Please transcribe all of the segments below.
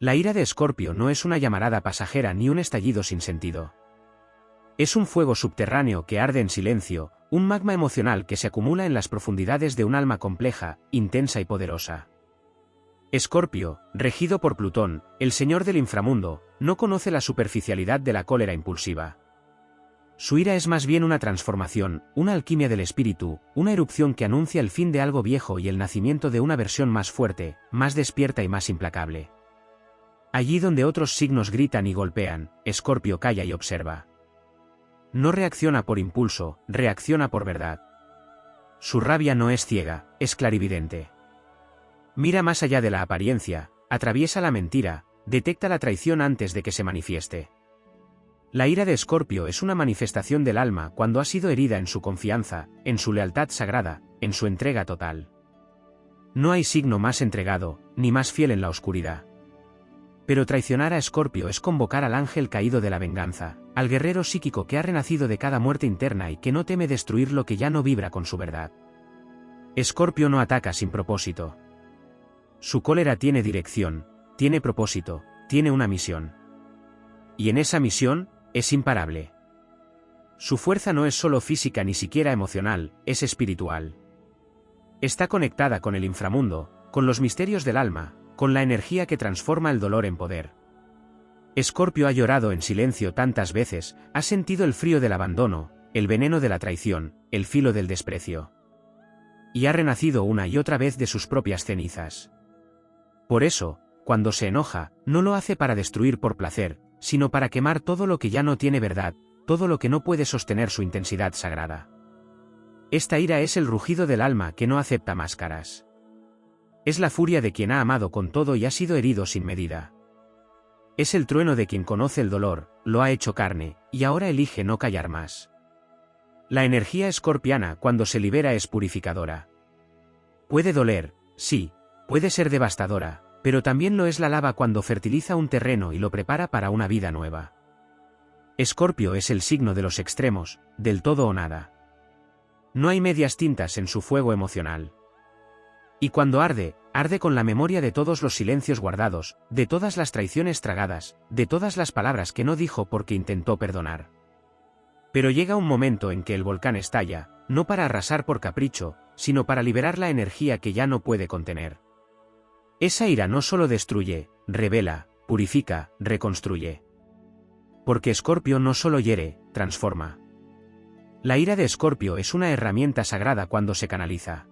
La ira de Escorpio no es una llamarada pasajera ni un estallido sin sentido. Es un fuego subterráneo que arde en silencio, un magma emocional que se acumula en las profundidades de un alma compleja, intensa y poderosa. Escorpio, regido por Plutón, el señor del inframundo, no conoce la superficialidad de la cólera impulsiva. Su ira es más bien una transformación, una alquimia del espíritu, una erupción que anuncia el fin de algo viejo y el nacimiento de una versión más fuerte, más despierta y más implacable. Allí donde otros signos gritan y golpean, Escorpio calla y observa. No reacciona por impulso, reacciona por verdad. Su rabia no es ciega, es clarividente. Mira más allá de la apariencia, atraviesa la mentira, detecta la traición antes de que se manifieste. La ira de Escorpio es una manifestación del alma cuando ha sido herida en su confianza, en su lealtad sagrada, en su entrega total. No hay signo más entregado, ni más fiel en la oscuridad. Pero traicionar a Escorpio es convocar al ángel caído de la venganza, al guerrero psíquico que ha renacido de cada muerte interna y que no teme destruir lo que ya no vibra con su verdad. Escorpio no ataca sin propósito. Su cólera tiene dirección, tiene propósito, tiene una misión. Y en esa misión, es imparable. Su fuerza no es solo física ni siquiera emocional, es espiritual. Está conectada con el inframundo, con los misterios del alma, con la energía que transforma el dolor en poder. Escorpio ha llorado en silencio tantas veces, ha sentido el frío del abandono, el veneno de la traición, el filo del desprecio. Y ha renacido una y otra vez de sus propias cenizas. Por eso, cuando se enoja, no lo hace para destruir por placer, sino para quemar todo lo que ya no tiene verdad, todo lo que no puede sostener su intensidad sagrada. Esta ira es el rugido del alma que no acepta máscaras. Es la furia de quien ha amado con todo y ha sido herido sin medida. Es el trueno de quien conoce el dolor, lo ha hecho carne, y ahora elige no callar más. La energía escorpiana cuando se libera es purificadora. Puede doler, sí, puede ser devastadora, pero también lo es la lava cuando fertiliza un terreno y lo prepara para una vida nueva. Escorpio es el signo de los extremos, del todo o nada. No hay medias tintas en su fuego emocional. Y cuando arde, arde con la memoria de todos los silencios guardados, de todas las traiciones tragadas, de todas las palabras que no dijo porque intentó perdonar. Pero llega un momento en que el volcán estalla, no para arrasar por capricho, sino para liberar la energía que ya no puede contener. Esa ira no solo destruye, revela, purifica, reconstruye. Porque Escorpio no solo hiere, transforma. La ira de Escorpio es una herramienta sagrada cuando se canaliza.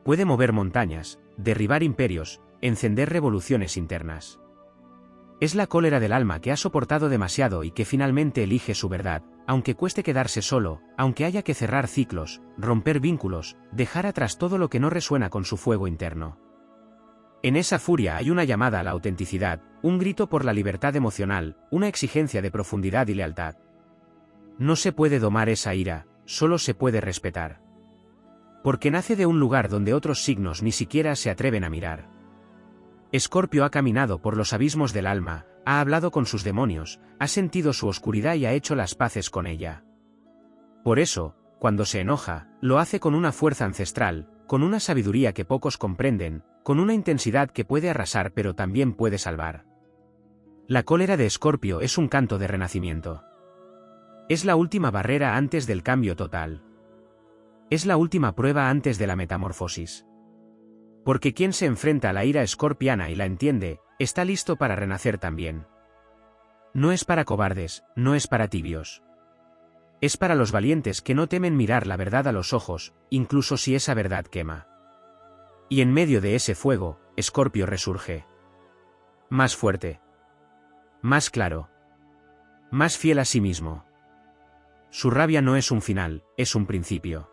Puede mover montañas, derribar imperios, encender revoluciones internas. Es la cólera del alma que ha soportado demasiado y que finalmente elige su verdad, aunque cueste quedarse solo, aunque haya que cerrar ciclos, romper vínculos, dejar atrás todo lo que no resuena con su fuego interno. En esa furia hay una llamada a la autenticidad, un grito por la libertad emocional, una exigencia de profundidad y lealtad. No se puede domar esa ira, solo se puede respetar. Porque nace de un lugar donde otros signos ni siquiera se atreven a mirar. Escorpio ha caminado por los abismos del alma, ha hablado con sus demonios, ha sentido su oscuridad y ha hecho las paces con ella. Por eso, cuando se enoja, lo hace con una fuerza ancestral, con una sabiduría que pocos comprenden, con una intensidad que puede arrasar pero también puede salvar. La cólera de Escorpio es un canto de renacimiento. Es la última barrera antes del cambio total. Es la última prueba antes de la metamorfosis. Porque quien se enfrenta a la ira escorpiana y la entiende, está listo para renacer también. No es para cobardes, no es para tibios. Es para los valientes que no temen mirar la verdad a los ojos, incluso si esa verdad quema. Y en medio de ese fuego, Escorpio resurge. Más fuerte. Más claro. Más fiel a sí mismo. Su rabia no es un final, es un principio.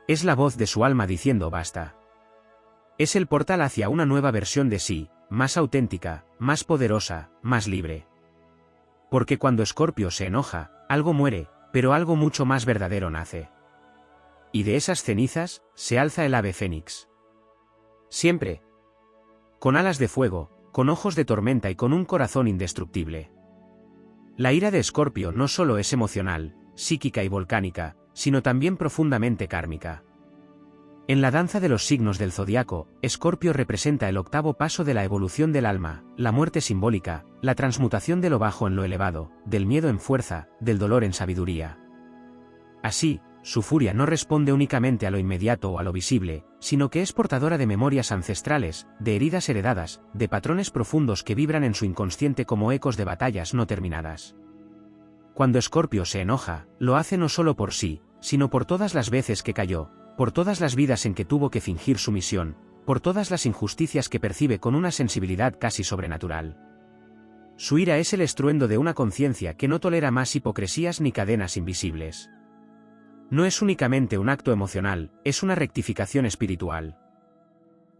Es la voz de su alma diciendo basta. Es el portal hacia una nueva versión de sí, más auténtica, más poderosa, más libre. Porque cuando Escorpio se enoja, algo muere, pero algo mucho más verdadero nace. Y de esas cenizas, se alza el ave fénix. Siempre. Con alas de fuego, con ojos de tormenta y con un corazón indestructible. La ira de Escorpio no solo es emocional, psíquica y volcánica, sino también profundamente kármica. En la danza de los signos del zodiaco, Escorpio representa el octavo paso de la evolución del alma, la muerte simbólica, la transmutación de lo bajo en lo elevado, del miedo en fuerza, del dolor en sabiduría. Así, su furia no responde únicamente a lo inmediato o a lo visible, sino que es portadora de memorias ancestrales, de heridas heredadas, de patrones profundos que vibran en su inconsciente como ecos de batallas no terminadas. Cuando Escorpio se enoja, lo hace no solo por sí, sino por todas las veces que cayó, por todas las vidas en que tuvo que fingir su misión, por todas las injusticias que percibe con una sensibilidad casi sobrenatural. Su ira es el estruendo de una conciencia que no tolera más hipocresías ni cadenas invisibles. No es únicamente un acto emocional, es una rectificación espiritual.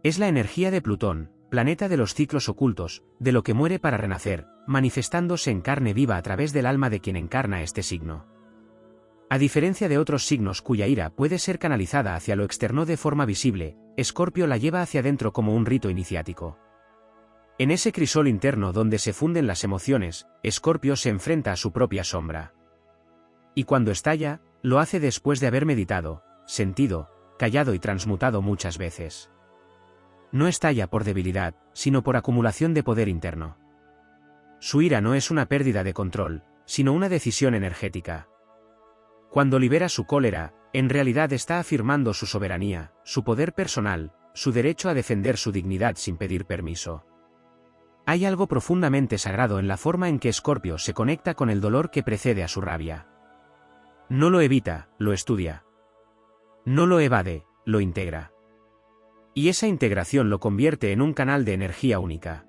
Es la energía de Plutón, planeta de los ciclos ocultos, de lo que muere para renacer, manifestándose en carne viva a través del alma de quien encarna este signo. A diferencia de otros signos cuya ira puede ser canalizada hacia lo externo de forma visible, Escorpio la lleva hacia adentro como un rito iniciático. En ese crisol interno donde se funden las emociones, Escorpio se enfrenta a su propia sombra. Y cuando estalla, lo hace después de haber meditado, sentido, callado y transmutado muchas veces. No estalla por debilidad, sino por acumulación de poder interno. Su ira no es una pérdida de control, sino una decisión energética. Cuando libera su cólera, en realidad está afirmando su soberanía, su poder personal, su derecho a defender su dignidad sin pedir permiso. Hay algo profundamente sagrado en la forma en que Escorpio se conecta con el dolor que precede a su rabia. No lo evita, lo estudia. No lo evade, lo integra. Y esa integración lo convierte en un canal de energía única.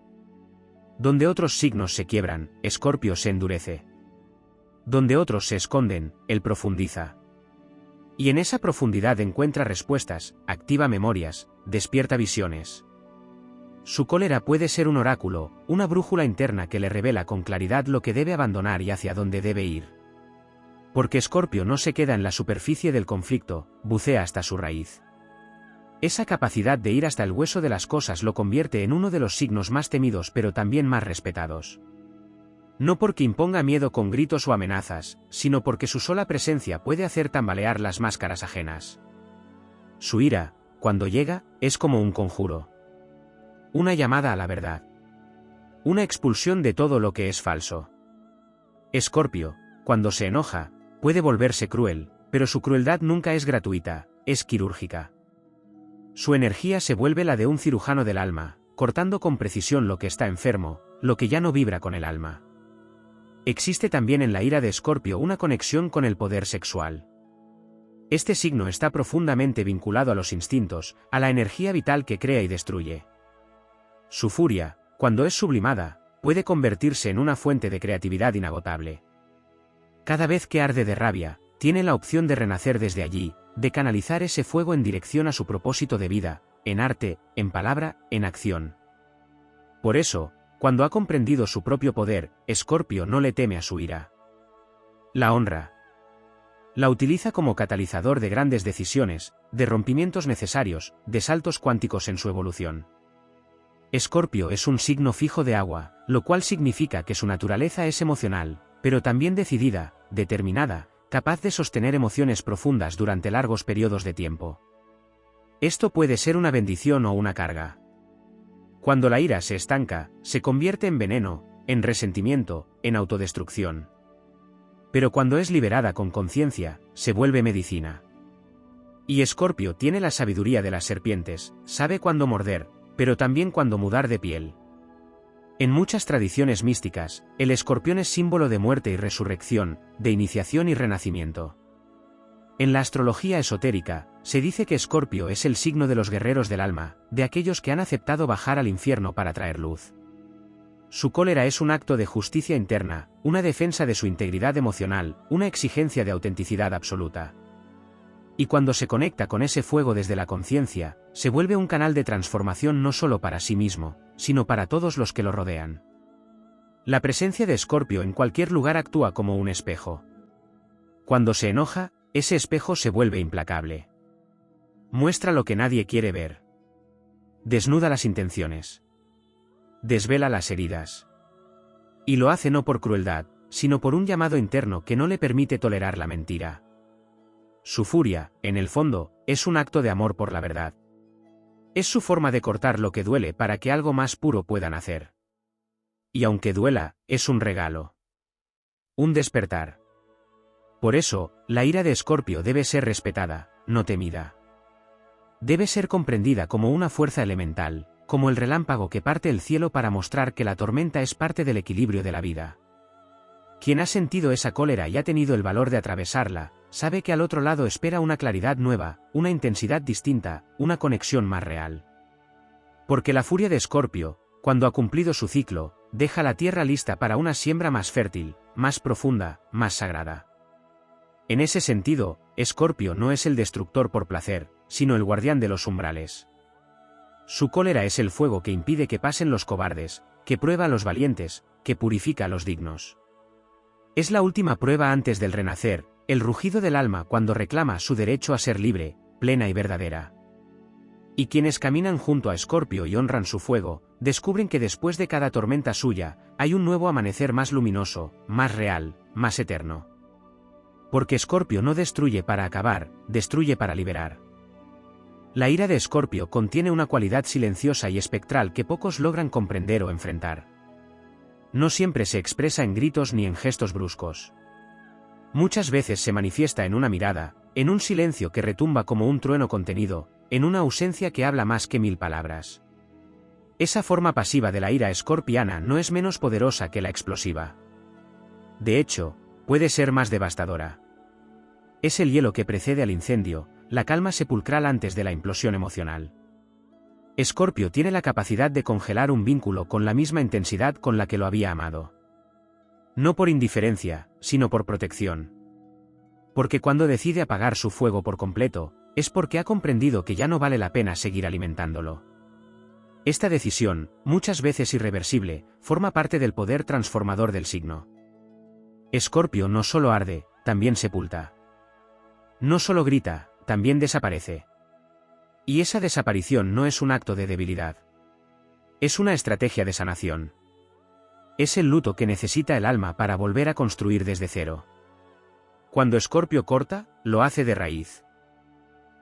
Donde otros signos se quiebran, Escorpio se endurece. Donde otros se esconden, él profundiza. Y en esa profundidad encuentra respuestas, activa memorias, despierta visiones. Su cólera puede ser un oráculo, una brújula interna que le revela con claridad lo que debe abandonar y hacia dónde debe ir. Porque Escorpio no se queda en la superficie del conflicto, bucea hasta su raíz. Esa capacidad de ir hasta el hueso de las cosas lo convierte en uno de los signos más temidos pero también más respetados. No porque imponga miedo con gritos o amenazas, sino porque su sola presencia puede hacer tambalear las máscaras ajenas. Su ira, cuando llega, es como un conjuro. Una llamada a la verdad. Una expulsión de todo lo que es falso. Escorpio, cuando se enoja, puede volverse cruel, pero su crueldad nunca es gratuita, es quirúrgica. Su energía se vuelve la de un cirujano del alma, cortando con precisión lo que está enfermo, lo que ya no vibra con el alma. Existe también en la ira de Escorpio una conexión con el poder sexual. Este signo está profundamente vinculado a los instintos, a la energía vital que crea y destruye. Su furia, cuando es sublimada, puede convertirse en una fuente de creatividad inagotable. Cada vez que arde de rabia, tiene la opción de renacer desde allí, de canalizar ese fuego en dirección a su propósito de vida, en arte, en palabra, en acción. Por eso, cuando ha comprendido su propio poder, Escorpio no le teme a su ira. La honra. La utiliza como catalizador de grandes decisiones, de rompimientos necesarios, de saltos cuánticos en su evolución. Escorpio es un signo fijo de agua, lo cual significa que su naturaleza es emocional, pero también decidida, determinada, capaz de sostener emociones profundas durante largos periodos de tiempo. Esto puede ser una bendición o una carga. Cuando la ira se estanca, se convierte en veneno, en resentimiento, en autodestrucción. Pero cuando es liberada con conciencia, se vuelve medicina. Y Escorpio tiene la sabiduría de las serpientes, sabe cuándo morder, pero también cuándo mudar de piel. En muchas tradiciones místicas, el escorpión es símbolo de muerte y resurrección, de iniciación y renacimiento. En la astrología esotérica, se dice que Escorpio es el signo de los guerreros del alma, de aquellos que han aceptado bajar al infierno para traer luz. Su cólera es un acto de justicia interna, una defensa de su integridad emocional, una exigencia de autenticidad absoluta. Y cuando se conecta con ese fuego desde la conciencia, se vuelve un canal de transformación no solo para sí mismo, sino para todos los que lo rodean. La presencia de Escorpio en cualquier lugar actúa como un espejo. Cuando se enoja, ese espejo se vuelve implacable. Muestra lo que nadie quiere ver. Desnuda las intenciones. Desvela las heridas. Y lo hace no por crueldad, sino por un llamado interno que no le permite tolerar la mentira. Su furia, en el fondo, es un acto de amor por la verdad. Es su forma de cortar lo que duele para que algo más puro pueda nacer. Y aunque duela, es un regalo. Un despertar. Por eso, la ira de Escorpio debe ser respetada, no temida. Debe ser comprendida como una fuerza elemental, como el relámpago que parte el cielo para mostrar que la tormenta es parte del equilibrio de la vida. Quien ha sentido esa cólera y ha tenido el valor de atravesarla, sabe que al otro lado espera una claridad nueva, una intensidad distinta, una conexión más real. Porque la furia de Escorpio, cuando ha cumplido su ciclo, deja la tierra lista para una siembra más fértil, más profunda, más sagrada. En ese sentido, Escorpio no es el destructor por placer, sino el guardián de los umbrales. Su cólera es el fuego que impide que pasen los cobardes, que prueba a los valientes, que purifica a los dignos. Es la última prueba antes del renacer, el rugido del alma cuando reclama su derecho a ser libre, plena y verdadera. Y quienes caminan junto a Escorpio y honran su fuego, descubren que después de cada tormenta suya, hay un nuevo amanecer más luminoso, más real, más eterno. Porque Escorpio no destruye para acabar, destruye para liberar. La ira de Escorpio contiene una cualidad silenciosa y espectral que pocos logran comprender o enfrentar. No siempre se expresa en gritos ni en gestos bruscos. Muchas veces se manifiesta en una mirada, en un silencio que retumba como un trueno contenido, en una ausencia que habla más que 1000 palabras. Esa forma pasiva de la ira escorpiana no es menos poderosa que la explosiva. De hecho, puede ser más devastadora. Es el hielo que precede al incendio, la calma sepulcral antes de la implosión emocional. Escorpio tiene la capacidad de congelar un vínculo con la misma intensidad con la que lo había amado. No por indiferencia, sino por protección. Porque cuando decide apagar su fuego por completo, es porque ha comprendido que ya no vale la pena seguir alimentándolo. Esta decisión, muchas veces irreversible, forma parte del poder transformador del signo. Escorpio no solo arde, también sepulta. No solo grita, también desaparece. Y esa desaparición no es un acto de debilidad. Es una estrategia de sanación. Es el luto que necesita el alma para volver a construir desde cero. Cuando Escorpio corta, lo hace de raíz.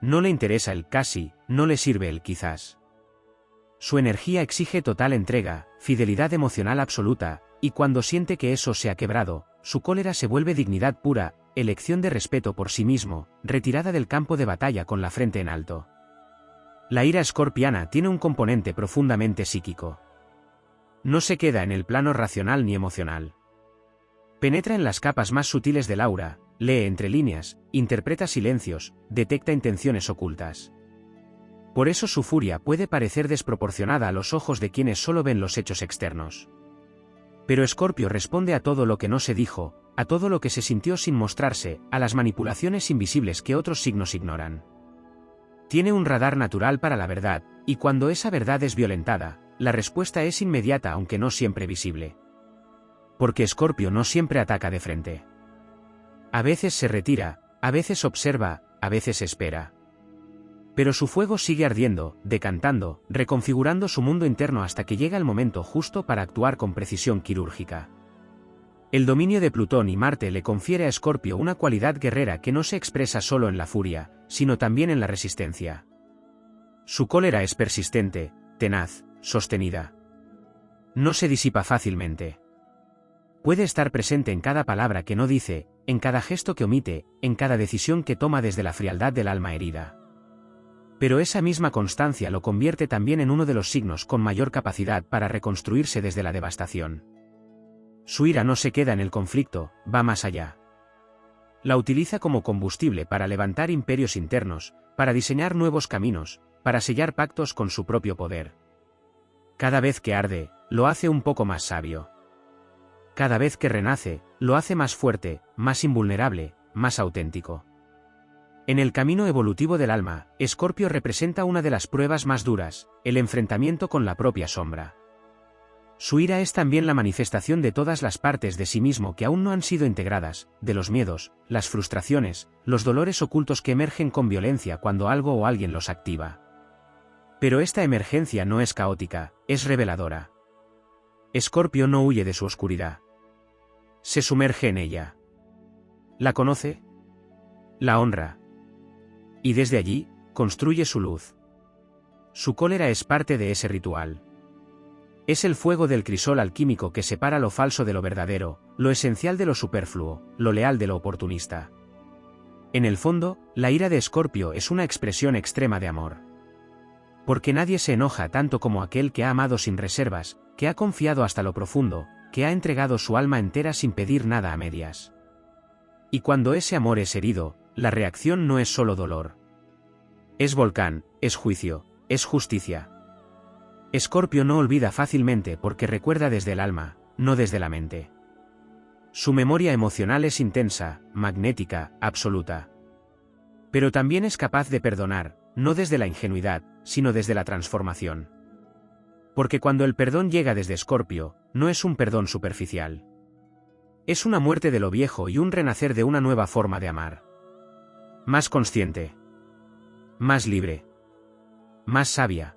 No le interesa el casi, no le sirve el quizás. Su energía exige total entrega, fidelidad emocional absoluta, y cuando siente que eso se ha quebrado, su cólera se vuelve dignidad pura, elección de respeto por sí mismo, retirada del campo de batalla con la frente en alto. La ira escorpiana tiene un componente profundamente psíquico. No se queda en el plano racional ni emocional. Penetra en las capas más sutiles del aura, lee entre líneas, interpreta silencios, detecta intenciones ocultas. Por eso su furia puede parecer desproporcionada a los ojos de quienes solo ven los hechos externos. Pero Escorpio responde a todo lo que no se dijo, a todo lo que se sintió sin mostrarse, a las manipulaciones invisibles que otros signos ignoran. Tiene un radar natural para la verdad, y cuando esa verdad es violentada, la respuesta es inmediata aunque no siempre visible. Porque Escorpio no siempre ataca de frente. A veces se retira, a veces observa, a veces espera. Pero su fuego sigue ardiendo, decantando, reconfigurando su mundo interno hasta que llega el momento justo para actuar con precisión quirúrgica. El dominio de Plutón y Marte le confiere a Escorpio una cualidad guerrera que no se expresa solo en la furia, sino también en la resistencia. Su cólera es persistente, tenaz, sostenida. No se disipa fácilmente. Puede estar presente en cada palabra que no dice, en cada gesto que omite, en cada decisión que toma desde la frialdad del alma herida. Pero esa misma constancia lo convierte también en uno de los signos con mayor capacidad para reconstruirse desde la devastación. Su ira no se queda en el conflicto, va más allá. La utiliza como combustible para levantar imperios internos, para diseñar nuevos caminos, para sellar pactos con su propio poder. Cada vez que arde, lo hace un poco más sabio. Cada vez que renace, lo hace más fuerte, más invulnerable, más auténtico. En el camino evolutivo del alma, Escorpio representa una de las pruebas más duras, el enfrentamiento con la propia sombra. Su ira es también la manifestación de todas las partes de sí mismo que aún no han sido integradas, de los miedos, las frustraciones, los dolores ocultos que emergen con violencia cuando algo o alguien los activa. Pero esta emergencia no es caótica, es reveladora. Escorpio no huye de su oscuridad. Se sumerge en ella. La conoce, la honra, Y desde allí, construye su luz. Su cólera es parte de ese ritual. Es el fuego del crisol alquímico que separa lo falso de lo verdadero, lo esencial de lo superfluo, lo leal de lo oportunista. En el fondo, la ira de Escorpio es una expresión extrema de amor. Porque nadie se enoja tanto como aquel que ha amado sin reservas, que ha confiado hasta lo profundo, que ha entregado su alma entera sin pedir nada a medias. Y cuando ese amor es herido, la reacción no es solo dolor. Es volcán, es juicio, es justicia. Escorpio no olvida fácilmente porque recuerda desde el alma, no desde la mente. Su memoria emocional es intensa, magnética, absoluta. Pero también es capaz de perdonar, no desde la ingenuidad, sino desde la transformación. Porque cuando el perdón llega desde Escorpio, no es un perdón superficial. Es una muerte de lo viejo y un renacer de una nueva forma de amar. Más consciente. Más libre. Más sabia.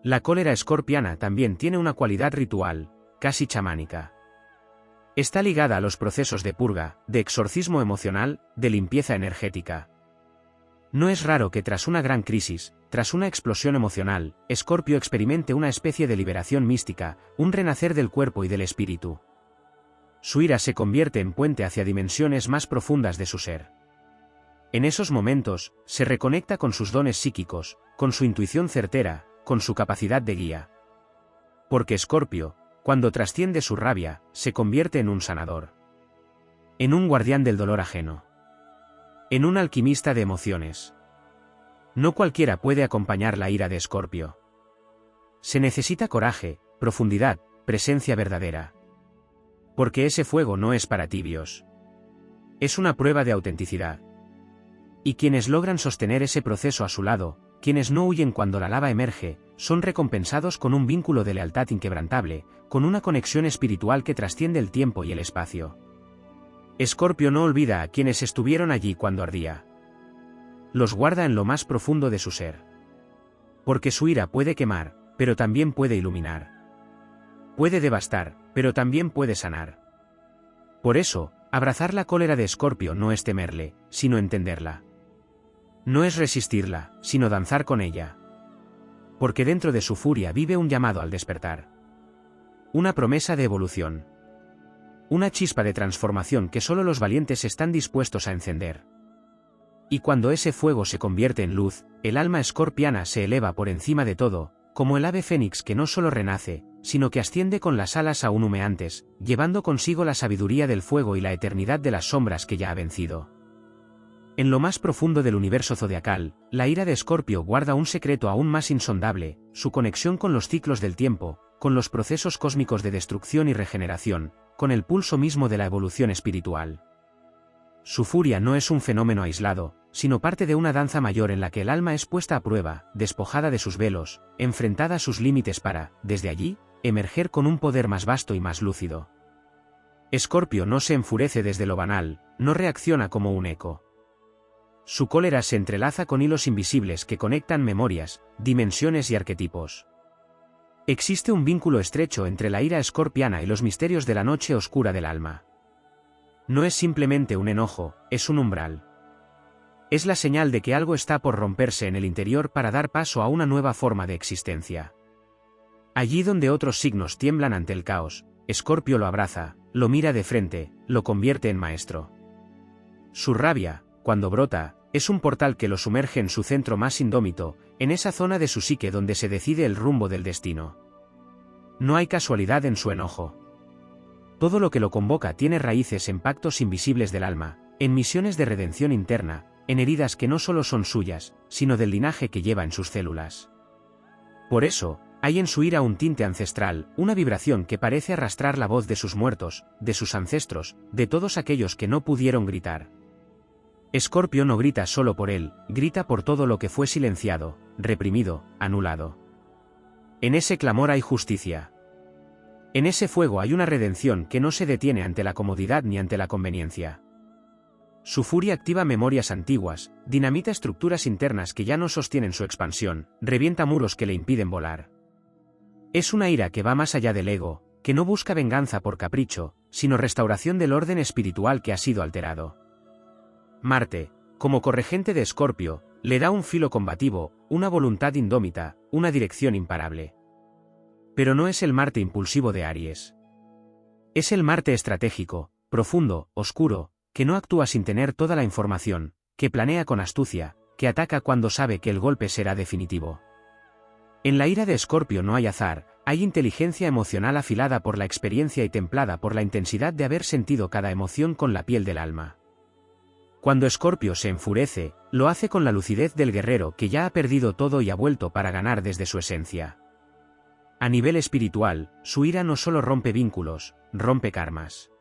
La cólera escorpiana también tiene una cualidad ritual, casi chamánica. Está ligada a los procesos de purga, de exorcismo emocional, de limpieza energética. No es raro que tras una gran crisis, tras una explosión emocional, Escorpio experimente una especie de liberación mística, un renacer del cuerpo y del espíritu. Su ira se convierte en puente hacia dimensiones más profundas de su ser. En esos momentos, se reconecta con sus dones psíquicos, con su intuición certera, con su capacidad de guía. Porque Escorpio, cuando trasciende su rabia, se convierte en un sanador. En un guardián del dolor ajeno. En un alquimista de emociones. No cualquiera puede acompañar la ira de Escorpio. Se necesita coraje, profundidad, presencia verdadera. Porque ese fuego no es para tibios. Es una prueba de autenticidad. Y quienes logran sostener ese proceso a su lado, quienes no huyen cuando la lava emerge, son recompensados con un vínculo de lealtad inquebrantable, con una conexión espiritual que trasciende el tiempo y el espacio. Escorpio no olvida a quienes estuvieron allí cuando ardía. Los guarda en lo más profundo de su ser. Porque su ira puede quemar, pero también puede iluminar. Puede devastar, pero también puede sanar. Por eso, abrazar la cólera de Escorpio no es temerle, sino entenderla. No es resistirla, sino danzar con ella. Porque dentro de su furia vive un llamado al despertar. Una promesa de evolución. Una chispa de transformación que solo los valientes están dispuestos a encender. Y cuando ese fuego se convierte en luz, el alma escorpiana se eleva por encima de todo, como el ave fénix que no solo renace, sino que asciende con las alas aún humeantes, llevando consigo la sabiduría del fuego y la eternidad de las sombras que ya ha vencido. En lo más profundo del universo zodiacal, la ira de Escorpio guarda un secreto aún más insondable, su conexión con los ciclos del tiempo, con los procesos cósmicos de destrucción y regeneración, con el pulso mismo de la evolución espiritual. Su furia no es un fenómeno aislado, sino parte de una danza mayor en la que el alma es puesta a prueba, despojada de sus velos, enfrentada a sus límites para, desde allí, emerger con un poder más vasto y más lúcido. Escorpio no se enfurece desde lo banal, no reacciona como un eco. Su cólera se entrelaza con hilos invisibles que conectan memorias, dimensiones y arquetipos. Existe un vínculo estrecho entre la ira escorpiana y los misterios de la noche oscura del alma. No es simplemente un enojo, es un umbral. Es la señal de que algo está por romperse en el interior para dar paso a una nueva forma de existencia. Allí donde otros signos tiemblan ante el caos, Escorpio lo abraza, lo mira de frente, lo convierte en maestro. Su rabia, cuando brota, es un portal que lo sumerge en su centro más indómito, en esa zona de su psique donde se decide el rumbo del destino. No hay casualidad en su enojo. Todo lo que lo convoca tiene raíces en pactos invisibles del alma, en misiones de redención interna, en heridas que no solo son suyas, sino del linaje que lleva en sus células. Por eso, hay en su ira un tinte ancestral, una vibración que parece arrastrar la voz de sus muertos, de sus ancestros, de todos aquellos que no pudieron gritar. Escorpio no grita solo por él, grita por todo lo que fue silenciado, reprimido, anulado. En ese clamor hay justicia. En ese fuego hay una redención que no se detiene ante la comodidad ni ante la conveniencia. Su furia activa memorias antiguas, dinamita estructuras internas que ya no sostienen su expansión, revienta muros que le impiden volar. Es una ira que va más allá del ego, que no busca venganza por capricho, sino restauración del orden espiritual que ha sido alterado. Marte, como corregente de Escorpio, le da un filo combativo, una voluntad indómita, una dirección imparable. Pero no es el Marte impulsivo de Aries. Es el Marte estratégico, profundo, oscuro, que no actúa sin tener toda la información, que planea con astucia, que ataca cuando sabe que el golpe será definitivo. En la ira de Escorpio no hay azar, hay inteligencia emocional afilada por la experiencia y templada por la intensidad de haber sentido cada emoción con la piel del alma. Cuando Escorpio se enfurece, lo hace con la lucidez del guerrero que ya ha perdido todo y ha vuelto para ganar desde su esencia. A nivel espiritual, su ira no solo rompe vínculos, rompe karmas.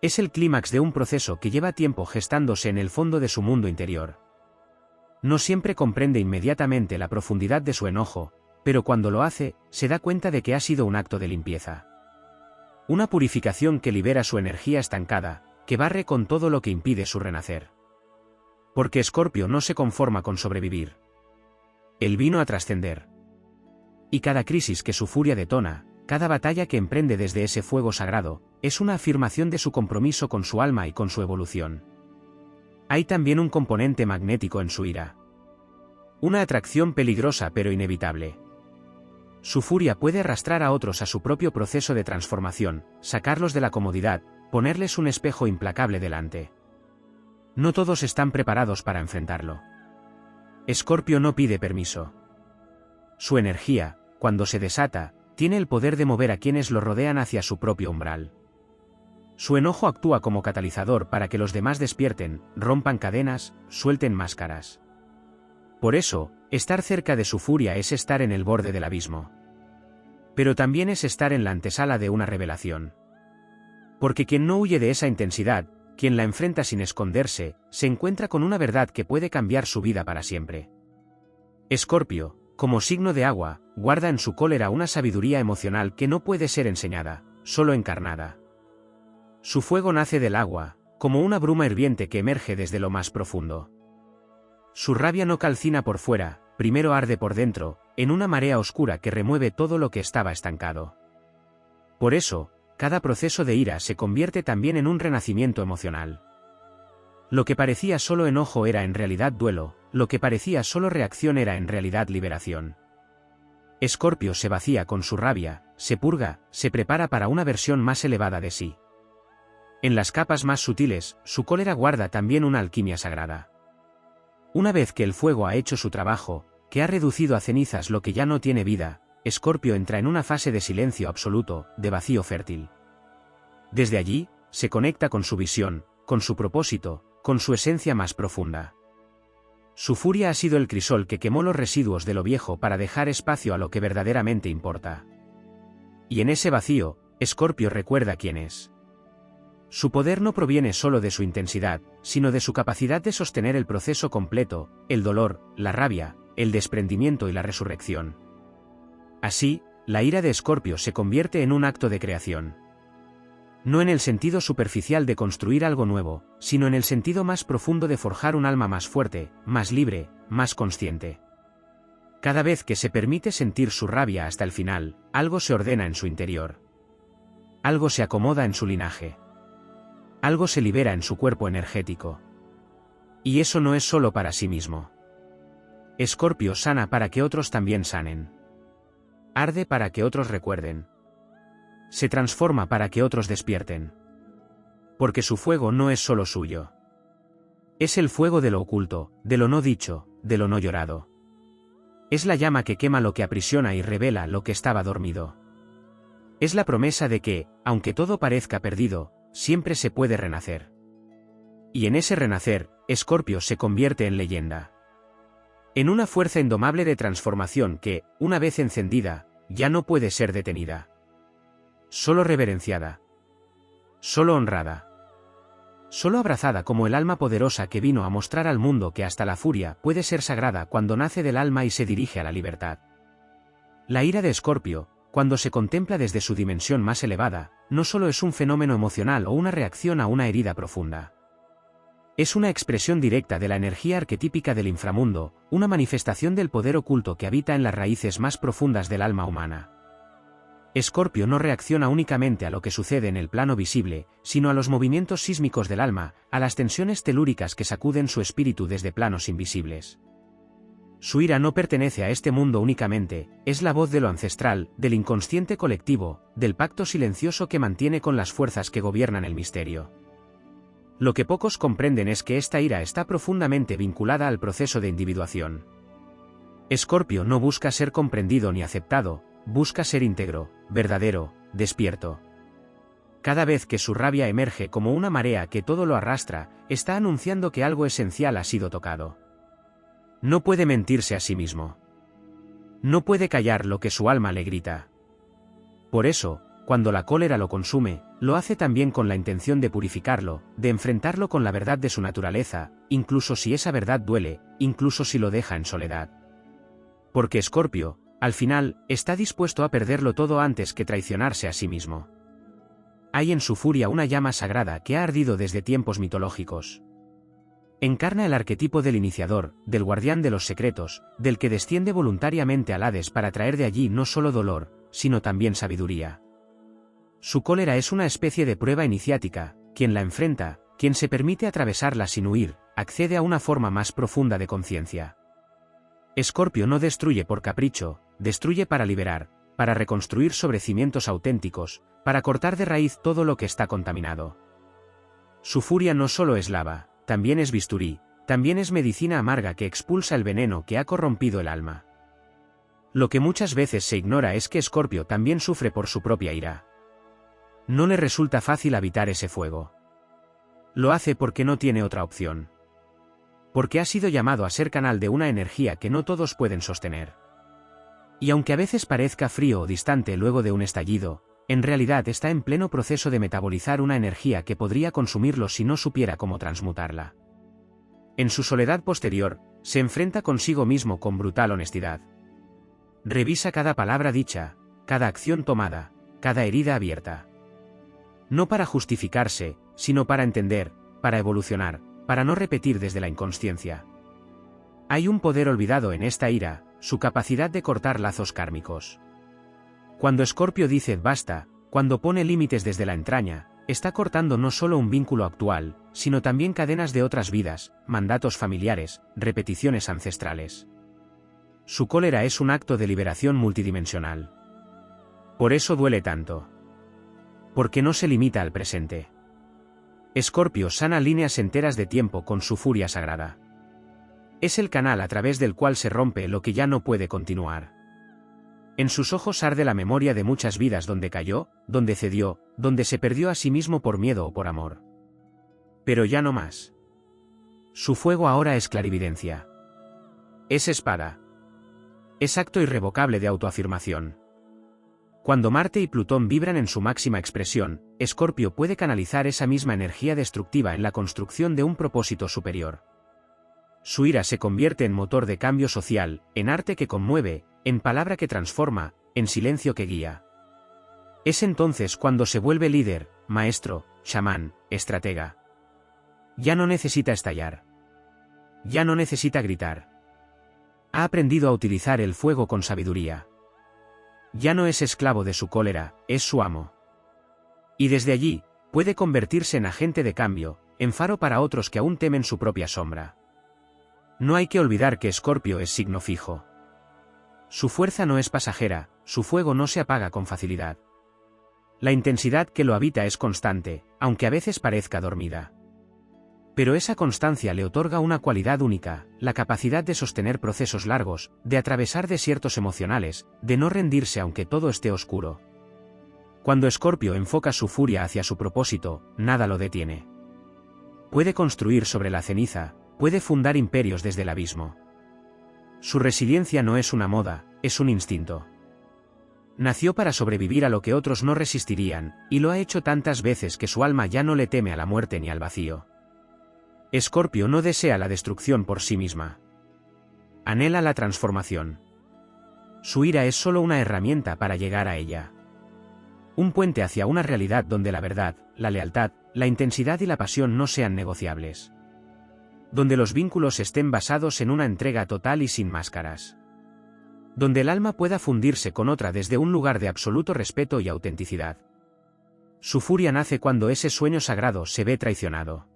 Es el clímax de un proceso que lleva tiempo gestándose en el fondo de su mundo interior. No siempre comprende inmediatamente la profundidad de su enojo, pero cuando lo hace, se da cuenta de que ha sido un acto de limpieza. Una purificación que libera su energía estancada, que barre con todo lo que impide su renacer. Porque Escorpio no se conforma con sobrevivir. Él vino a trascender. Y cada crisis que su furia detona, cada batalla que emprende desde ese fuego sagrado, es una afirmación de su compromiso con su alma y con su evolución. Hay también un componente magnético en su ira. Una atracción peligrosa pero inevitable. Su furia puede arrastrar a otros a su propio proceso de transformación, sacarlos de la comodidad, ponerles un espejo implacable delante. No todos están preparados para enfrentarlo. Escorpio no pide permiso. Su energía, cuando se desata, tiene el poder de mover a quienes lo rodean hacia su propio umbral. Su enojo actúa como catalizador para que los demás despierten, rompan cadenas, suelten máscaras. Por eso, estar cerca de su furia es estar en el borde del abismo. Pero también es estar en la antesala de una revelación. Porque quien no huye de esa intensidad, quien la enfrenta sin esconderse, se encuentra con una verdad que puede cambiar su vida para siempre. Escorpio, como signo de agua, guarda en su cólera una sabiduría emocional que no puede ser enseñada, solo encarnada. Su fuego nace del agua, como una bruma hirviente que emerge desde lo más profundo. Su rabia no calcina por fuera, primero arde por dentro, en una marea oscura que remueve todo lo que estaba estancado. Por eso, cada proceso de ira se convierte también en un renacimiento emocional. Lo que parecía solo enojo era en realidad duelo, lo que parecía solo reacción era en realidad liberación. Escorpio se vacía con su rabia, se purga, se prepara para una versión más elevada de sí. En las capas más sutiles, su cólera guarda también una alquimia sagrada. Una vez que el fuego ha hecho su trabajo, que ha reducido a cenizas lo que ya no tiene vida, Escorpio entra en una fase de silencio absoluto, de vacío fértil. Desde allí, se conecta con su visión, con su propósito, con su esencia más profunda. Su furia ha sido el crisol que quemó los residuos de lo viejo para dejar espacio a lo que verdaderamente importa. Y en ese vacío, Escorpio recuerda quién es. Su poder no proviene solo de su intensidad, sino de su capacidad de sostener el proceso completo, el dolor, la rabia, el desprendimiento y la resurrección. Así, la ira de Escorpio se convierte en un acto de creación. No en el sentido superficial de construir algo nuevo, sino en el sentido más profundo de forjar un alma más fuerte, más libre, más consciente. Cada vez que se permite sentir su rabia hasta el final, algo se ordena en su interior. Algo se acomoda en su linaje. Algo se libera en su cuerpo energético. Y eso no es solo para sí mismo. Escorpio sana para que otros también sanen. Arde para que otros recuerden. Se transforma para que otros despierten. Porque su fuego no es solo suyo. Es el fuego de lo oculto, de lo no dicho, de lo no llorado. Es la llama que quema lo que aprisiona y revela lo que estaba dormido. Es la promesa de que, aunque todo parezca perdido, siempre se puede renacer. Y en ese renacer, Escorpio se convierte en leyenda. En una fuerza indomable de transformación que, una vez encendida, ya no puede ser detenida. Solo reverenciada. Solo honrada. Solo abrazada como el alma poderosa que vino a mostrar al mundo que hasta la furia puede ser sagrada cuando nace del alma y se dirige a la libertad. La ira de Escorpio, cuando se contempla desde su dimensión más elevada, no solo es un fenómeno emocional o una reacción a una herida profunda. Es una expresión directa de la energía arquetípica del inframundo, una manifestación del poder oculto que habita en las raíces más profundas del alma humana. Escorpio no reacciona únicamente a lo que sucede en el plano visible, sino a los movimientos sísmicos del alma, a las tensiones telúricas que sacuden su espíritu desde planos invisibles. Su ira no pertenece a este mundo únicamente, es la voz de lo ancestral, del inconsciente colectivo, del pacto silencioso que mantiene con las fuerzas que gobiernan el misterio. Lo que pocos comprenden es que esta ira está profundamente vinculada al proceso de individuación. Escorpio no busca ser comprendido ni aceptado, busca ser íntegro, verdadero, despierto. Cada vez que su rabia emerge como una marea que todo lo arrastra, está anunciando que algo esencial ha sido tocado. No puede mentirse a sí mismo. No puede callar lo que su alma le grita. Por eso, cuando la cólera lo consume, lo hace también con la intención de purificarlo, de enfrentarlo con la verdad de su naturaleza, incluso si esa verdad duele, incluso si lo deja en soledad. Porque Escorpio, al final, está dispuesto a perderlo todo antes que traicionarse a sí mismo. Hay en su furia una llama sagrada que ha ardido desde tiempos mitológicos. Encarna el arquetipo del iniciador, del guardián de los secretos, del que desciende voluntariamente al Hades para traer de allí no solo dolor, sino también sabiduría. Su cólera es una especie de prueba iniciática, quien la enfrenta, quien se permite atravesarla sin huir, accede a una forma más profunda de conciencia. Escorpio no destruye por capricho, destruye para liberar, para reconstruir sobre cimientos auténticos, para cortar de raíz todo lo que está contaminado. Su furia no solo es lava, también es bisturí, también es medicina amarga que expulsa el veneno que ha corrompido el alma. Lo que muchas veces se ignora es que Escorpio también sufre por su propia ira. No le resulta fácil habitar ese fuego. Lo hace porque no tiene otra opción. Porque ha sido llamado a ser canal de una energía que no todos pueden sostener. Y aunque a veces parezca frío o distante luego de un estallido, en realidad está en pleno proceso de metabolizar una energía que podría consumirlo si no supiera cómo transmutarla. En su soledad posterior, se enfrenta consigo mismo con brutal honestidad. Revisa cada palabra dicha, cada acción tomada, cada herida abierta. No para justificarse, sino para entender, para evolucionar, para no repetir desde la inconsciencia. Hay un poder olvidado en esta ira, su capacidad de cortar lazos kármicos. Cuando Escorpio dice basta, cuando pone límites desde la entraña, está cortando no solo un vínculo actual, sino también cadenas de otras vidas, mandatos familiares, repeticiones ancestrales. Su cólera es un acto de liberación multidimensional. Por eso duele tanto. Porque no se limita al presente. Escorpio sana líneas enteras de tiempo con su furia sagrada. Es el canal a través del cual se rompe lo que ya no puede continuar. En sus ojos arde la memoria de muchas vidas donde cayó, donde cedió, donde se perdió a sí mismo por miedo o por amor. Pero ya no más. Su fuego ahora es clarividencia. Es espada. Es acto irrevocable de autoafirmación. Cuando Marte y Plutón vibran en su máxima expresión, Escorpio puede canalizar esa misma energía destructiva en la construcción de un propósito superior. Su ira se convierte en motor de cambio social, en arte que conmueve, en palabra que transforma, en silencio que guía. Es entonces cuando se vuelve líder, maestro, chamán, estratega. Ya no necesita estallar. Ya no necesita gritar. Ha aprendido a utilizar el fuego con sabiduría. Ya no es esclavo de su cólera, es su amo. Y desde allí, puede convertirse en agente de cambio, en faro para otros que aún temen su propia sombra. No hay que olvidar que Escorpio es signo fijo. Su fuerza no es pasajera, su fuego no se apaga con facilidad. La intensidad que lo habita es constante, aunque a veces parezca dormida. Pero esa constancia le otorga una cualidad única, la capacidad de sostener procesos largos, de atravesar desiertos emocionales, de no rendirse aunque todo esté oscuro. Cuando Escorpio enfoca su furia hacia su propósito, nada lo detiene. Puede construir sobre la ceniza, puede fundar imperios desde el abismo. Su resiliencia no es una moda, es un instinto. Nació para sobrevivir a lo que otros no resistirían, y lo ha hecho tantas veces que su alma ya no le teme a la muerte ni al vacío. Escorpio no desea la destrucción por sí misma. Anhela la transformación. Su ira es solo una herramienta para llegar a ella. Un puente hacia una realidad donde la verdad, la lealtad, la intensidad y la pasión no sean negociables. Donde los vínculos estén basados en una entrega total y sin máscaras. donde el alma pueda fundirse con otra desde un lugar de absoluto respeto y autenticidad. Su furia nace cuando ese sueño sagrado se ve traicionado.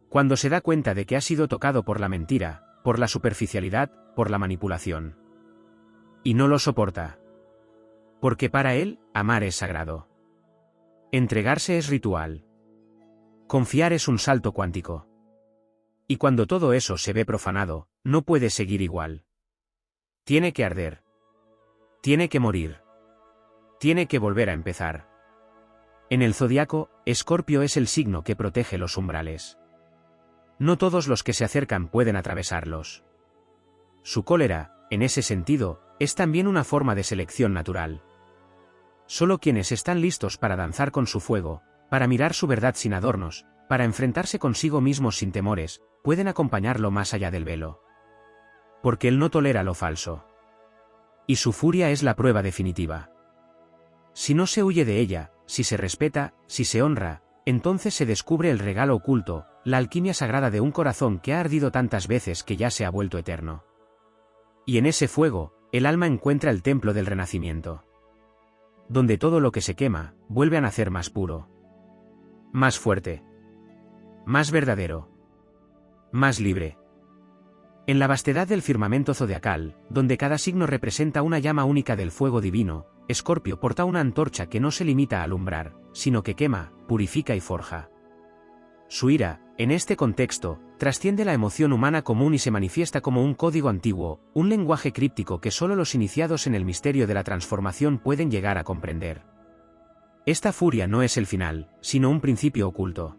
Cuando se da cuenta de que ha sido tocado por la mentira, por la superficialidad, por la manipulación. Y no lo soporta. Porque para él, amar es sagrado. Entregarse es ritual. Confiar es un salto cuántico. Y cuando todo eso se ve profanado, no puede seguir igual. Tiene que arder. Tiene que morir. Tiene que volver a empezar. En el zodiaco, Escorpio es el signo que protege los umbrales. No todos los que se acercan pueden atravesarlos. Su cólera, en ese sentido, es también una forma de selección natural. Solo quienes están listos para danzar con su fuego, para mirar su verdad sin adornos, para enfrentarse consigo mismos sin temores, pueden acompañarlo más allá del velo. Porque él no tolera lo falso. Y su furia es la prueba definitiva. Si no se huye de ella, si se respeta, si se honra, entonces se descubre el regalo oculto, la alquimia sagrada de un corazón que ha ardido tantas veces que ya se ha vuelto eterno. Y en ese fuego, el alma encuentra el templo del renacimiento. Donde todo lo que se quema, vuelve a nacer más puro. Más fuerte. Más verdadero. Más libre. En la vastedad del firmamento zodiacal, donde cada signo representa una llama única del fuego divino, Escorpio porta una antorcha que no se limita a alumbrar, sino que quema, purifica y forja. Su ira, en este contexto, trasciende la emoción humana común y se manifiesta como un código antiguo, un lenguaje críptico que solo los iniciados en el misterio de la transformación pueden llegar a comprender. Esta furia no es el final, sino un principio oculto.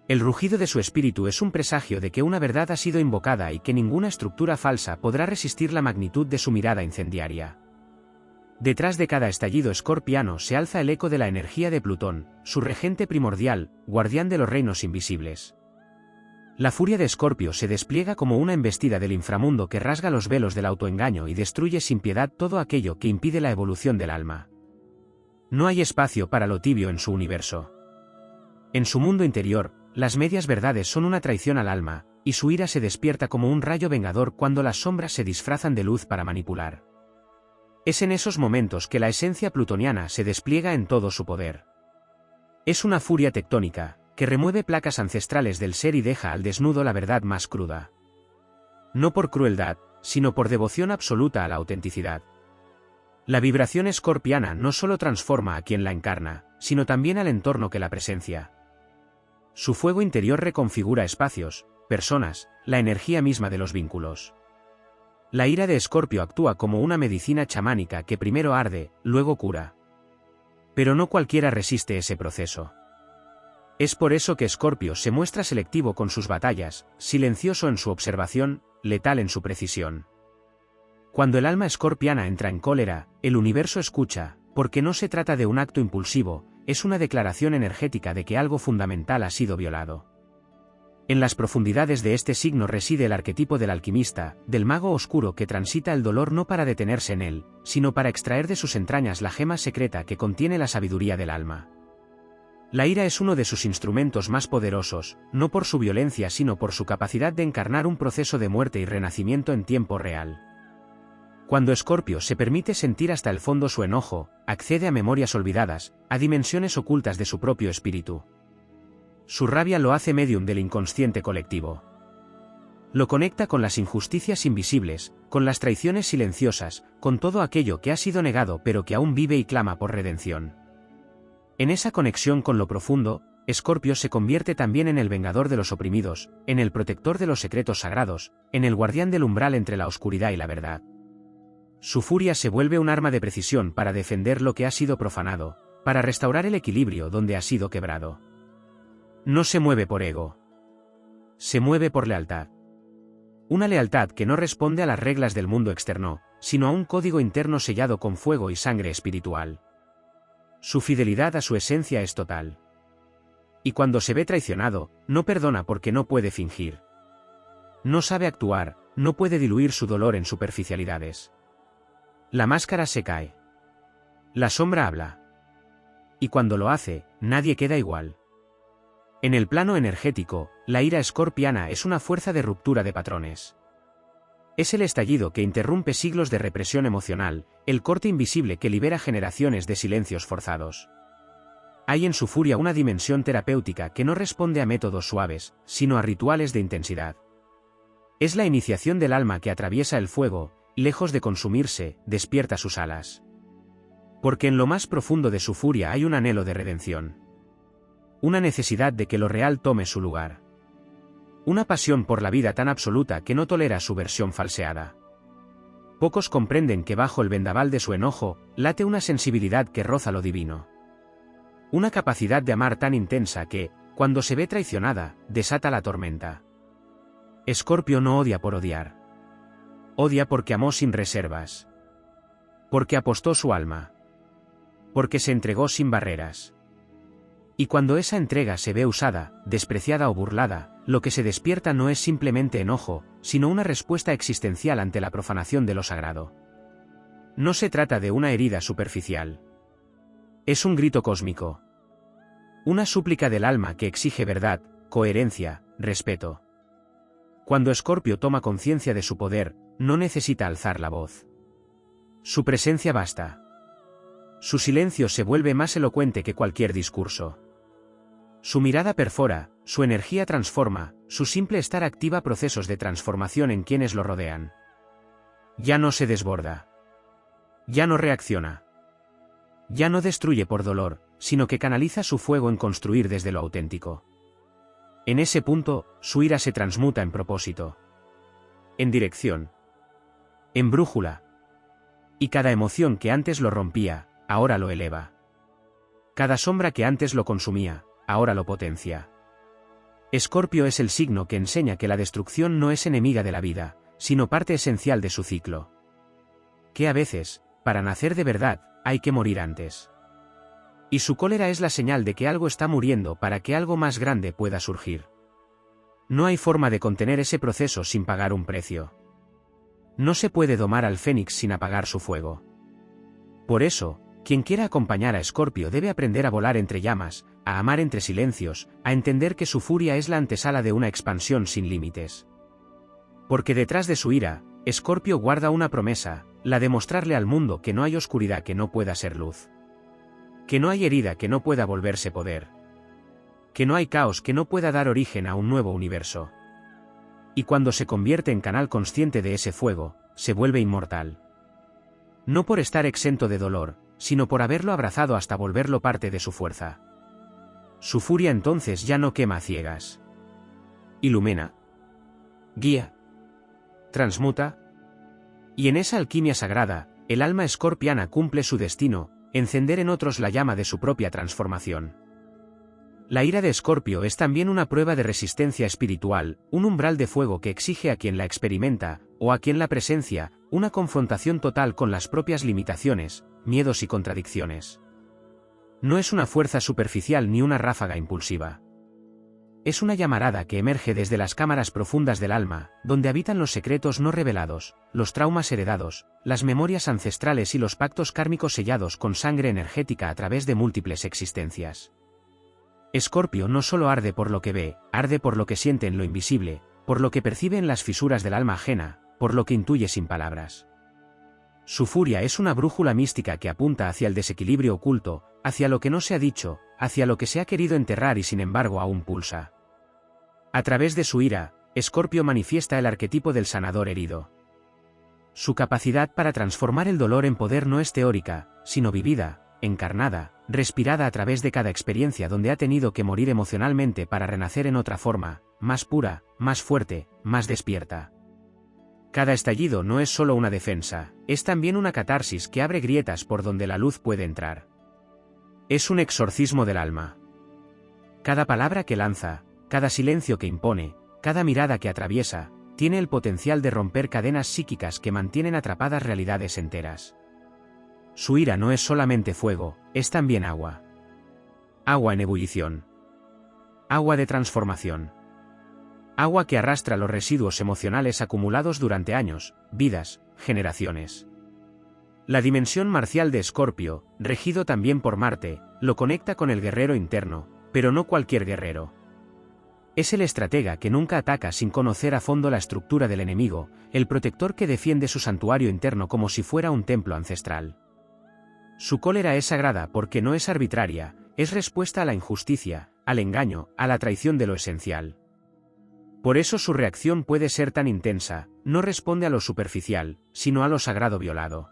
El rugido de su espíritu es un presagio de que una verdad ha sido invocada y que ninguna estructura falsa podrá resistir la magnitud de su mirada incendiaria. Detrás de cada estallido escorpiano se alza el eco de la energía de Plutón, su regente primordial, guardián de los reinos invisibles. La furia de Escorpio se despliega como una embestida del inframundo que rasga los velos del autoengaño y destruye sin piedad todo aquello que impide la evolución del alma. No hay espacio para lo tibio en su universo. En su mundo interior, las medias verdades son una traición al alma, y su ira se despierta como un rayo vengador cuando las sombras se disfrazan de luz para manipular. Es en esos momentos que la esencia plutoniana se despliega en todo su poder. Es una furia tectónica, que remueve placas ancestrales del ser y deja al desnudo la verdad más cruda. No por crueldad, sino por devoción absoluta a la autenticidad. La vibración escorpiana no solo transforma a quien la encarna, sino también al entorno que la presencia. Su fuego interior reconfigura espacios, personas, la energía misma de los vínculos. La ira de Escorpio actúa como una medicina chamánica que primero arde, luego cura. Pero no cualquiera resiste ese proceso. Es por eso que Escorpio se muestra selectivo con sus batallas, silencioso en su observación, letal en su precisión. Cuando el alma escorpiana entra en cólera, el universo escucha, porque no se trata de un acto impulsivo, es una declaración energética de que algo fundamental ha sido violado. En las profundidades de este signo reside el arquetipo del alquimista, del mago oscuro que transita el dolor no para detenerse en él, sino para extraer de sus entrañas la gema secreta que contiene la sabiduría del alma. La ira es uno de sus instrumentos más poderosos, no por su violencia sino por su capacidad de encarnar un proceso de muerte y renacimiento en tiempo real. Cuando Escorpio se permite sentir hasta el fondo su enojo, accede a memorias olvidadas, a dimensiones ocultas de su propio espíritu. Su rabia lo hace medium del inconsciente colectivo. Lo conecta con las injusticias invisibles, con las traiciones silenciosas, con todo aquello que ha sido negado pero que aún vive y clama por redención. En esa conexión con lo profundo, Escorpio se convierte también en el vengador de los oprimidos, en el protector de los secretos sagrados, en el guardián del umbral entre la oscuridad y la verdad. Su furia se vuelve un arma de precisión para defender lo que ha sido profanado, para restaurar el equilibrio donde ha sido quebrado. No se mueve por ego. Se mueve por lealtad. Una lealtad que no responde a las reglas del mundo externo, sino a un código interno sellado con fuego y sangre espiritual. Su fidelidad a su esencia es total. Y cuando se ve traicionado, no perdona porque no puede fingir. No sabe actuar, no puede diluir su dolor en superficialidades. La máscara se cae. La sombra habla. Y cuando lo hace, nadie queda igual. En el plano energético, la ira escorpiana es una fuerza de ruptura de patrones. Es el estallido que interrumpe siglos de represión emocional, el corte invisible que libera generaciones de silencios forzados. Hay en su furia una dimensión terapéutica que no responde a métodos suaves, sino a rituales de intensidad. Es la iniciación del alma que atraviesa el fuego, lejos de consumirse, despierta sus alas. Porque en lo más profundo de su furia hay un anhelo de redención. Una necesidad de que lo real tome su lugar. Una pasión por la vida tan absoluta que no tolera su versión falseada. Pocos comprenden que bajo el vendaval de su enojo, late una sensibilidad que roza lo divino. Una capacidad de amar tan intensa que, cuando se ve traicionada, desata la tormenta. Escorpio no odia por odiar. Odia porque amó sin reservas. Porque apostó su alma. Porque se entregó sin barreras. Y cuando esa entrega se ve usada, despreciada o burlada, lo que se despierta no es simplemente enojo, sino una respuesta existencial ante la profanación de lo sagrado. No se trata de una herida superficial. Es un grito cósmico. Una súplica del alma que exige verdad, coherencia, respeto. Cuando Escorpio toma conciencia de su poder, no necesita alzar la voz. Su presencia basta. Su silencio se vuelve más elocuente que cualquier discurso. Su mirada perfora, su energía transforma, su simple estar activa procesos de transformación en quienes lo rodean. Ya no se desborda. Ya no reacciona. Ya no destruye por dolor, sino que canaliza su fuego en construir desde lo auténtico. En ese punto, su ira se transmuta en propósito. En dirección. En brújula. Y cada emoción que antes lo rompía, ahora lo eleva. Cada sombra que antes lo consumía, ahora lo potencia. Escorpio es el signo que enseña que la destrucción no es enemiga de la vida, sino parte esencial de su ciclo. Que a veces, para nacer de verdad, hay que morir antes. Y su cólera es la señal de que algo está muriendo para que algo más grande pueda surgir. No hay forma de contener ese proceso sin pagar un precio. No se puede domar al fénix sin apagar su fuego. Por eso, quien quiera acompañar a Escorpio debe aprender a volar entre llamas, a amar entre silencios, a entender que su furia es la antesala de una expansión sin límites. Porque detrás de su ira, Escorpio guarda una promesa, la de mostrarle al mundo que no hay oscuridad que no pueda ser luz. Que no hay herida que no pueda volverse poder. Que no hay caos que no pueda dar origen a un nuevo universo. Y cuando se convierte en canal consciente de ese fuego, se vuelve inmortal. No por estar exento de dolor, sino por haberlo abrazado hasta volverlo parte de su fuerza. Su furia entonces ya no quema a ciegas. Ilumina. Guía. Transmuta. Y en esa alquimia sagrada, el alma escorpiana cumple su destino, encender en otros la llama de su propia transformación. La ira de Escorpio es también una prueba de resistencia espiritual, un umbral de fuego que exige a quien la experimenta, o a quien la presencia, una confrontación total con las propias limitaciones, miedos y contradicciones. No es una fuerza superficial ni una ráfaga impulsiva. Es una llamarada que emerge desde las cámaras profundas del alma, donde habitan los secretos no revelados, los traumas heredados, las memorias ancestrales y los pactos kármicos sellados con sangre energética a través de múltiples existencias. Escorpio no solo arde por lo que ve, arde por lo que siente en lo invisible, por lo que percibe en las fisuras del alma ajena, por lo que intuye sin palabras. Su furia es una brújula mística que apunta hacia el desequilibrio oculto, hacia lo que no se ha dicho, hacia lo que se ha querido enterrar y sin embargo aún pulsa. A través de su ira, Escorpio manifiesta el arquetipo del sanador herido. Su capacidad para transformar el dolor en poder no es teórica, sino vivida, encarnada, respirada a través de cada experiencia donde ha tenido que morir emocionalmente para renacer en otra forma, más pura, más fuerte, más despierta. Cada estallido no es solo una defensa, es también una catarsis que abre grietas por donde la luz puede entrar. Es un exorcismo del alma. Cada palabra que lanza, cada silencio que impone, cada mirada que atraviesa, tiene el potencial de romper cadenas psíquicas que mantienen atrapadas realidades enteras. Su ira no es solamente fuego, es también agua. Agua en ebullición. Agua de transformación. Agua que arrastra los residuos emocionales acumulados durante años, vidas, generaciones. La dimensión marcial de Escorpio, regido también por Marte, lo conecta con el guerrero interno, pero no cualquier guerrero. Es el estratega que nunca ataca sin conocer a fondo la estructura del enemigo, el protector que defiende su santuario interno como si fuera un templo ancestral. Su cólera es sagrada porque no es arbitraria, es respuesta a la injusticia, al engaño, a la traición de lo esencial. Por eso su reacción puede ser tan intensa, no responde a lo superficial, sino a lo sagrado violado.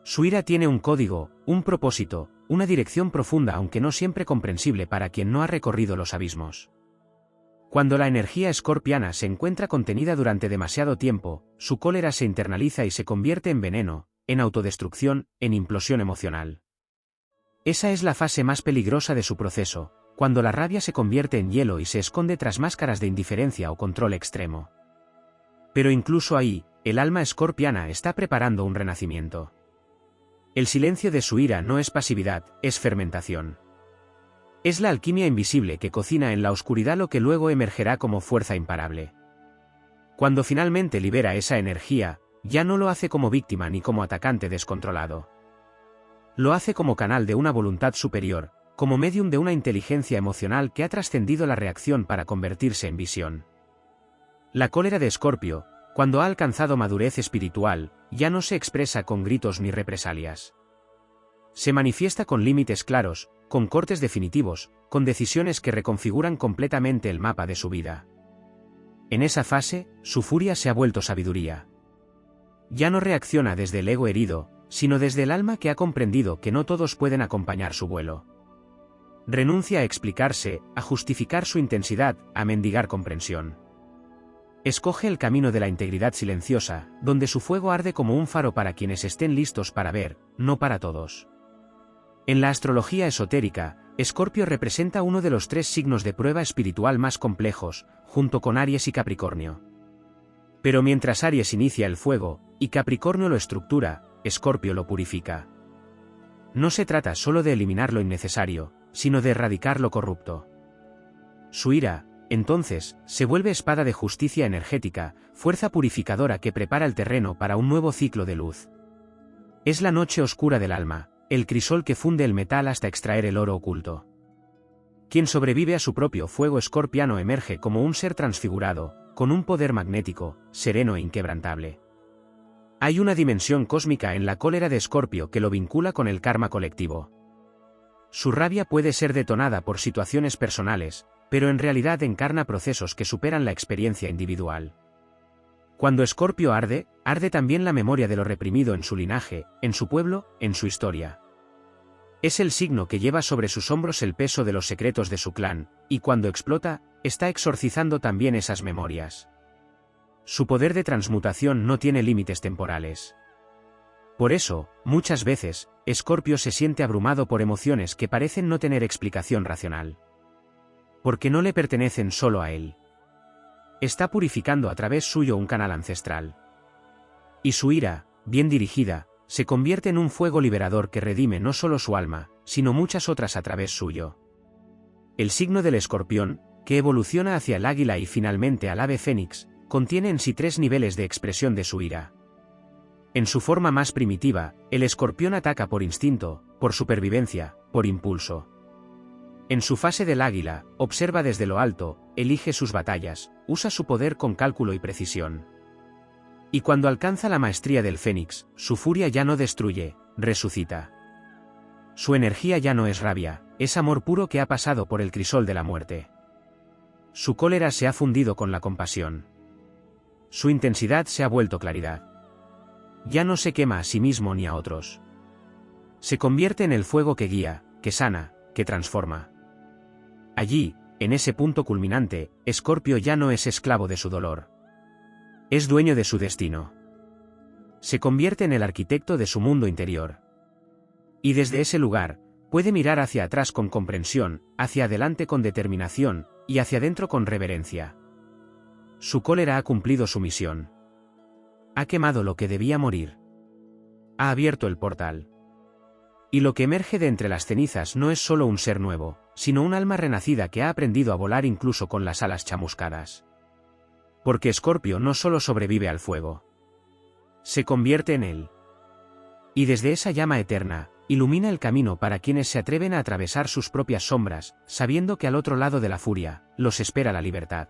Su ira tiene un código, un propósito, una dirección profunda aunque no siempre comprensible para quien no ha recorrido los abismos. Cuando la energía escorpiana se encuentra contenida durante demasiado tiempo, su cólera se internaliza y se convierte en veneno, en autodestrucción, en implosión emocional. Esa es la fase más peligrosa de su proceso, cuando la rabia se convierte en hielo y se esconde tras máscaras de indiferencia o control extremo. Pero incluso ahí, el alma escorpiana está preparando un renacimiento. El silencio de su ira no es pasividad, es fermentación. Es la alquimia invisible que cocina en la oscuridad lo que luego emergerá como fuerza imparable. Cuando finalmente libera esa energía, ya no lo hace como víctima ni como atacante descontrolado. Lo hace como canal de una voluntad superior, como medium de una inteligencia emocional que ha trascendido la reacción para convertirse en visión. La cólera de Escorpio, cuando ha alcanzado madurez espiritual, ya no se expresa con gritos ni represalias. Se manifiesta con límites claros, con cortes definitivos, con decisiones que reconfiguran completamente el mapa de su vida. En esa fase, su furia se ha vuelto sabiduría. Ya no reacciona desde el ego herido, sino desde el alma que ha comprendido que no todos pueden acompañar su vuelo. Renuncia a explicarse, a justificar su intensidad, a mendigar comprensión. Escoge el camino de la integridad silenciosa, donde su fuego arde como un faro para quienes estén listos para ver, no para todos. En la astrología esotérica, Escorpio representa uno de los 3 signos de prueba espiritual más complejos, junto con Aries y Capricornio. Pero mientras Aries inicia el fuego, y Capricornio lo estructura, Escorpio lo purifica. No se trata solo de eliminar lo innecesario, sino de erradicar lo corrupto. Su ira, entonces, se vuelve espada de justicia energética, fuerza purificadora que prepara el terreno para un nuevo ciclo de luz. Es la noche oscura del alma, el crisol que funde el metal hasta extraer el oro oculto. Quien sobrevive a su propio fuego escorpiano emerge como un ser transfigurado, con un poder magnético, sereno e inquebrantable. Hay una dimensión cósmica en la cólera de Escorpio que lo vincula con el karma colectivo. Su rabia puede ser detonada por situaciones personales, pero en realidad encarna procesos que superan la experiencia individual. Cuando Escorpio arde, arde también la memoria de lo reprimido en su linaje, en su pueblo, en su historia. Es el signo que lleva sobre sus hombros el peso de los secretos de su clan, y cuando explota, está exorcizando también esas memorias. Su poder de transmutación no tiene límites temporales. Por eso, muchas veces, Escorpio se siente abrumado por emociones que parecen no tener explicación racional. Porque no le pertenecen solo a él. Está purificando a través suyo un canal ancestral. Y su ira, bien dirigida, se convierte en un fuego liberador que redime no solo su alma, sino muchas otras a través suyo. El signo del escorpión, que evoluciona hacia el águila y finalmente al ave fénix, contiene en sí 3 niveles de expresión de su ira. En su forma más primitiva, el escorpión ataca por instinto, por supervivencia, por impulso. En su fase del águila, observa desde lo alto, elige sus batallas, usa su poder con cálculo y precisión. Y cuando alcanza la maestría del fénix, su furia ya no destruye, resucita. Su energía ya no es rabia, es amor puro que ha pasado por el crisol de la muerte. Su cólera se ha fundido con la compasión. Su intensidad se ha vuelto claridad. Ya no se quema a sí mismo ni a otros. Se convierte en el fuego que guía, que sana, que transforma. Allí, en ese punto culminante, Escorpio ya no es esclavo de su dolor. Es dueño de su destino. Se convierte en el arquitecto de su mundo interior. Y desde ese lugar, puede mirar hacia atrás con comprensión, hacia adelante con determinación, y hacia adentro con reverencia. Su cólera ha cumplido su misión. Ha quemado lo que debía morir. Ha abierto el portal. Y lo que emerge de entre las cenizas no es solo un ser nuevo, sino un alma renacida que ha aprendido a volar incluso con las alas chamuscadas. Porque Escorpio no solo sobrevive al fuego. Se convierte en él. Y desde esa llama eterna, Ilumina el camino para quienes se atreven a atravesar sus propias sombras, sabiendo que al otro lado de la furia, los espera la libertad.